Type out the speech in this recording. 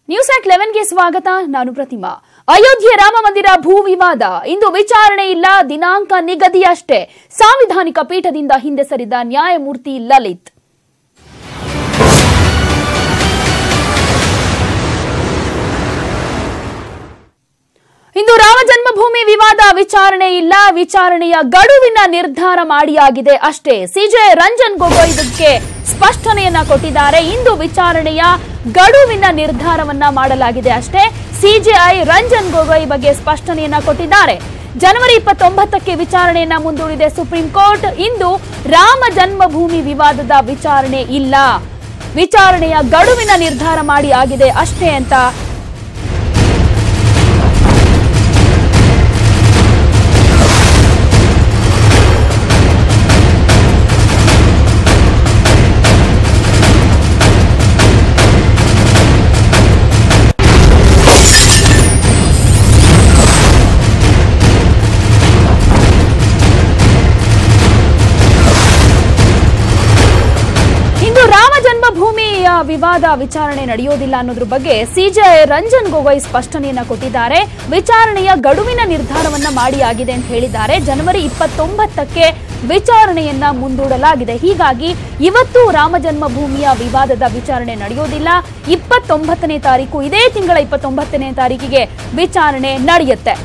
News ಆಟ್ 11ಗೆ ಸ್ವಾಗತ. ನಾನು ಪ್ರತಿಮಾ. ಅಯೋಧ್ಯೆ ರಾಮ ಮಂದಿರ ಭೂ ವಿವಾದ ಇಂದು ವಿಚಾರಣೆ ಇಲ್ಲ, ದಿನಾಂಕ ನಿಗದಿಯಷ್ಟೇ. ಸಾಂವಿಧಾನಿಕ ಪೀಠದಿಂದ ಹಿಂದೆ ಸರಿದ ನ್ಯಾಯಮೂರ್ತಿ ಲಲಿತ್. ಇಂದು ರಾಮ ಜನ್ಮಭೂಮಿ ವಿವಾದ ವಿಚಾರಣೆ ಇಲ್ಲ, ವಿಚಾರಣೆಯ ಗಡುವಿನ ನಿರ್ಧಾರ ಮಾಡಿಯಾಗಿದೆ ಅಷ್ಟೇ. ಸಿಜೆ ರಂಜನ್ ಗೊಗೊಯ್ ಇದಕ್ಕೆ ಸ್ಪಷ್ಟನೆಯನ್ನ ಕೊಟ್ಟಿದ್ದಾರೆ. ಇಂದು ವಿಚಾರಣೆಯ ಗಡುವಿನ ನಿರ್ಧಾರವನ್ನ ಮಾಡಲಾಗಿದೆ ಅಷ್ಟೇ. ಸಿಜೆಐ ರಂಜನ್ ಗೊಗೊಯ್ ಬಗ್ಗೆ ಸ್ಪಷ್ಟನೆಯನ್ನ ಕೊಟ್ಟಿದ್ದಾರೆ. ಜನವರಿ 29ಕ್ಕೆ ವಿಚಾರಣೆಯನ್ನ ಮುಂದೂಡಿದೆ ಸುಪ್ರೀಂ ಕೋರ್ಟ್. ಇಂದು ರಾಮ ಜನ್ಮಭೂಮಿ ವಿವಾದದ ವಿಚಾರಣೆ ಇಲ್ಲ, ವಿಚಾರಣೆಯ ಗಡುವಿನ ನಿರ್ಧಾರ ಮಾಡಿ ಆಗಿದೆ ಅಷ್ಟೇ ಅಂತ ಜನ್ಮಭೂಮಿಯ ವಿವಾದ ವಿಚಾರಣೆ ನಡೆಯೋದಿಲ್ಲ ಅನ್ನೋದ್ರ ಬಗ್ಗೆ ಸಿಜೆ ರಂಜನ್ ಗೊಗೊಯ್ ಸ್ಪಷ್ಟನೆಯನ್ನ ಕೊಟ್ಟಿದ್ದಾರೆ. ವಿಚಾರಣೆಯ ಗಡುವಿನ ನಿರ್ಧಾರವನ್ನ ಮಾಡಿ ಆಗಿದೆ ಅಂತ ಹೇಳಿದ್ದಾರೆ. ಜನವರಿ 29ಕ್ಕೆ ವಿಚಾರಣೆಯನ್ನ ಮುಂದೂಡಲಾಗಿದೆ. ಹೀಗಾಗಿ ಇವತ್ತು ರಾಮ ಜನ್ಮಭೂಮಿಯ ವಿವಾದದ ವಿಚಾರಣೆ ನಡೆಯೋದಿಲ್ಲ. 29ನೇ ತಾರೀಕು, ಇದೇ ತಿಂಗಳ 29ನೇ ತಾರೀಕಿಗೆ ವಿಚಾರಣೆ ನಡೆಯುತ್ತೆ.